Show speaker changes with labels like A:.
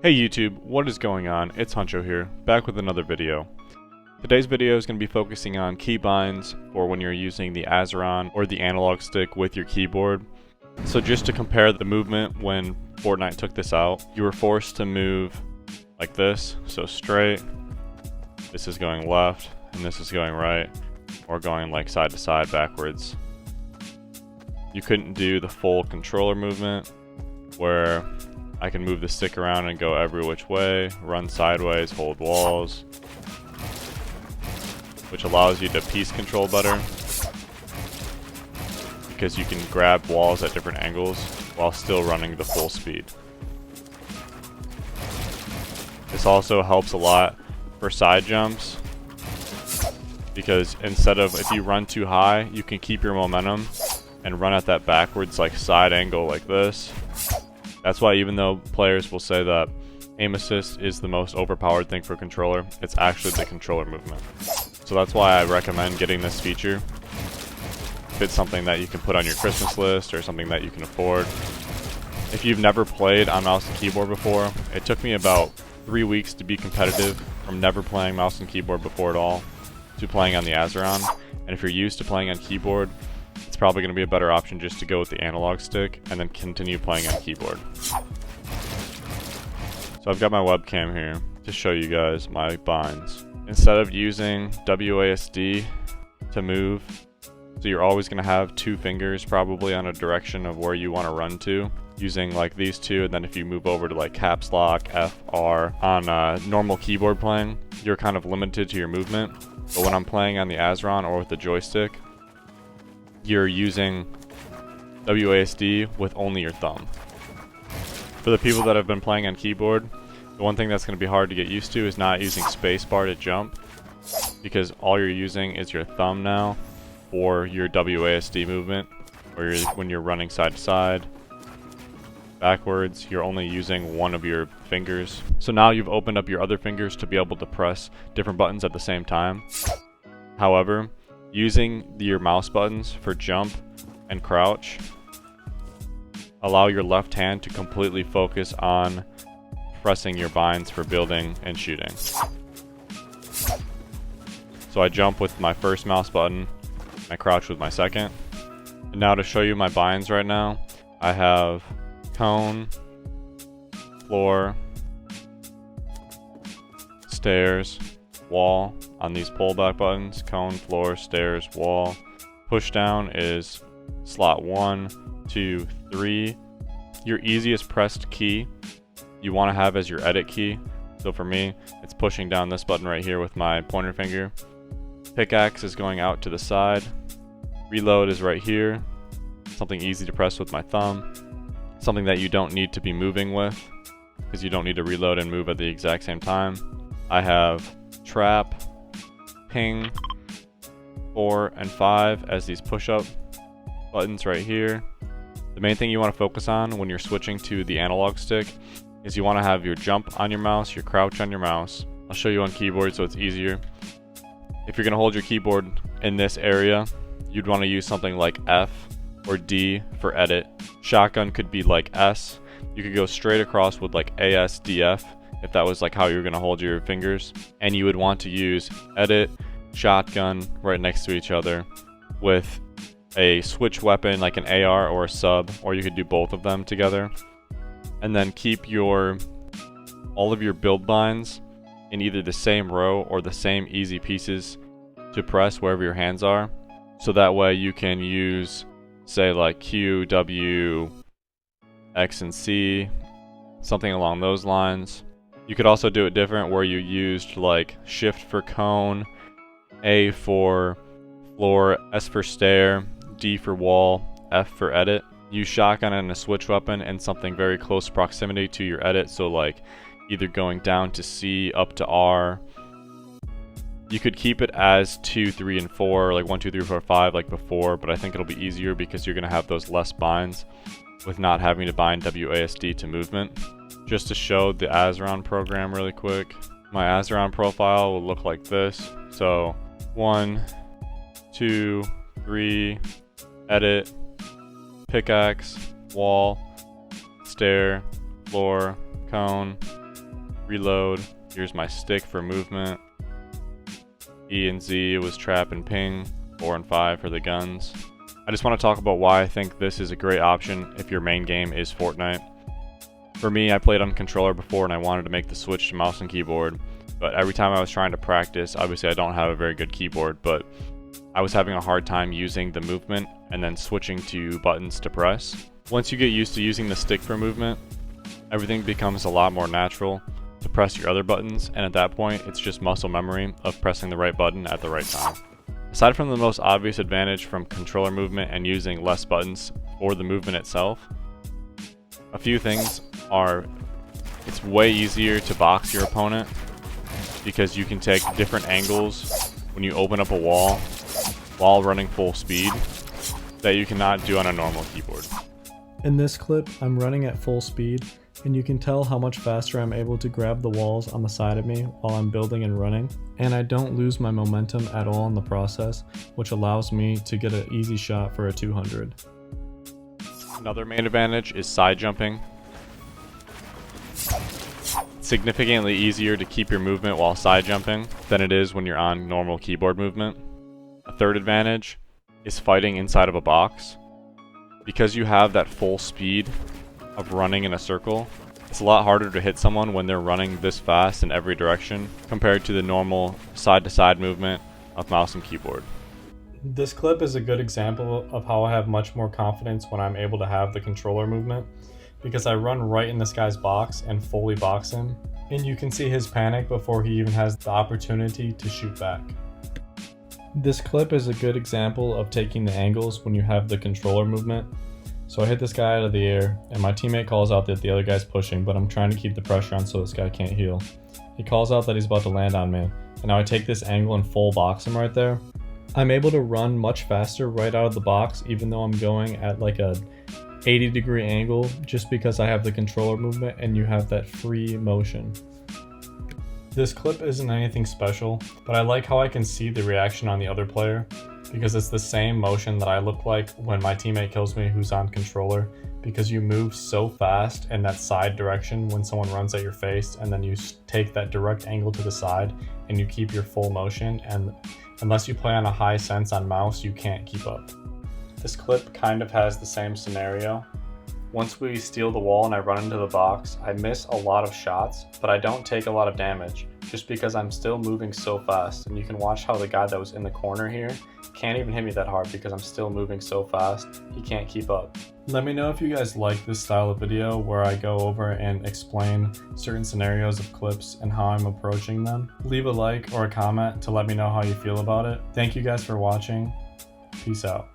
A: Hey YouTube, what is going on? It's Huncho here, back with another video. Today's video is going to be focusing on keybinds for when you're using the Azeron or the analog stick with your keyboard. So just to compare the movement when Fortnite took this out, you were forced to move like this, so straight, this is going left, and this is going right, or going like side to side backwards. You couldn't do the full controller movement, where I can move the stick around and go every which way, run sideways, hold walls, which allows you to piece control better because you can grab walls at different angles while still running the full speed. This also helps a lot for side jumps because instead of, if you run too high, you can keep your momentum and run at that backwards like side angle like this. That's why even though players will say that aim assist is the most overpowered thing for a controller, it's actually the controller movement. So that's why I recommend getting this feature. If it's something that you can put on your Christmas list or something that you can afford. If you've never played on mouse and keyboard before, it took me about 3 weeks to be competitive from never playing mouse and keyboard before at all to playing on the Azeron. And if you're used to playing on keyboard, it's probably going to be a better option just to go with the analog stick and then continue playing on keyboard. So I've got my webcam here to show you guys my binds. Instead of using WASD to move, so you're always going to have two fingers probably on a direction of where you want to run to, using like these two, and then if you move over to like caps lock, FR, on normal keyboard playing, you're kind of limited to your movement. But when I'm playing on the Azeron or with the joystick, you're using WASD with only your thumb. For the people that have been playing on keyboard, the one thing that's going to be hard to get used to is not using spacebar to jump, because all you're using is your thumb now for your WASD movement, or when you're running side to side, backwards, you're only using one of your fingers. So now you've opened up your other fingers to be able to press different buttons at the same time. However, using your mouse buttons for jump and crouch allow your left hand to completely focus on pressing your binds for building and shooting. So I jump with my first mouse button, I crouch with my second. And now to show you my binds right now, I have cone, floor, stairs, wall on these pullback buttons. Cone, floor, stairs, wall. Push down is slot 1, 2, 3. Your easiest pressed key you want to have as your edit key. So for me, it's pushing down this button right here with my pointer finger. Pickaxe is going out to the side. Reload is right here. Something easy to press with my thumb. Something that you don't need to be moving with, because you don't need to reload and move at the exact same time. I have trap, ping, 4 and 5 as these push-up buttons right here. The main thing you want to focus on when you're switching to the analog stick is you want to have your jump on your mouse, your crouch on your mouse. I'll show you on keyboard so it's easier. If you're going to hold your keyboard in this area, you'd want to use something like F or D for edit. Shotgun could be like S. You could go straight across with like ASDF if that was like how you were going to hold your fingers. And you would want to use edit, shotgun right next to each other with a switch weapon like an AR or a sub, or you could do both of them together. And then keep all of your build binds in either the same row or the same easy pieces to press wherever your hands are. So that way you can use, say like Q, W, X and C, something along those lines. You could also do it different where you used like shift for cone, A for floor, S for stair, D for wall, F for edit. Use shotgun and a switch weapon and something very close proximity to your edit, so like either going down to C, up to R. You could keep it as 2, 3, and 4, like 1, 2, 3, 4, 5 like before, but I think it'll be easier because you're going to have those less binds with not having to bind WASD to movement. Just to show the Azeron program really quick, my Azeron profile will look like this. So 1, 2, 3, edit, pickaxe, wall, stair, floor, cone, reload. Here's my stick for movement. E and Z was trap and ping. 4 and 5 for the guns. I just want to talk about why I think this is a great option if your main game is Fortnite. For me, I played on controller before and I wanted to make the switch to mouse and keyboard, but every time I was trying to practice, obviously I don't have a very good keyboard, but I was having a hard time using the movement and then switching to buttons to press. Once you get used to using the stick for movement, everything becomes a lot more natural to press your other buttons, and at that point it's just muscle memory of pressing the right button at the right time. Aside from the most obvious advantage from controller movement and using less buttons for the movement itself, a few things are: it's way easier to box your opponent because you can take different angles when you open up a wall while running full speed that you cannot do on a normal keyboard.
B: In this clip, I'm running at full speed, and you can tell how much faster I'm able to grab the walls on the side of me while I'm building and running, and I don't lose my momentum at all in the process, which allows me to get an easy shot for a 200.
A: Another main advantage is side jumping. It's significantly easier to keep your movement while side jumping than it is when you're on normal keyboard movement. A third advantage is fighting inside of a box. Because you have that full speed of running in a circle, it's a lot harder to hit someone when they're running this fast in every direction compared to the normal side-to-side movement of mouse and keyboard.
B: This clip is a good example of how I have much more confidence when I'm able to have the controller movement, because I run right in this guy's box and fully box him, and you can see his panic before he even has the opportunity to shoot back. This clip is a good example of taking the angles when you have the controller movement. So I hit this guy out of the air, and my teammate calls out that the other guy's pushing, but I'm trying to keep the pressure on so this guy can't heal. He calls out that he's about to land on me, and now I take this angle and full box him right there. I'm able to run much faster right out of the box, even though I'm going at like a 80-degree angle, just because I have the controller movement and you have that free motion. This clip isn't anything special, but I like how I can see the reaction on the other player, because it's the same motion that I look like when my teammate kills me who's on controller, because you move so fast in that side direction when someone runs at your face, and then you take that direct angle to the side and you keep your full motion, and unless you play on a high sense on mouse, you can't keep up. This clip kind of has the same scenario. Once we steal the wall and I run into the box, I miss a lot of shots, but I don't take a lot of damage, just because I'm still moving so fast. And you can watch how the guy that was in the corner here can't even hit me that hard because I'm still moving so fast, he can't keep up. Let me know if you guys like this style of video where I go over and explain certain scenarios of clips and how I'm approaching them. Leave a like or a comment to let me know how you feel about it. Thank you guys for watching. Peace out.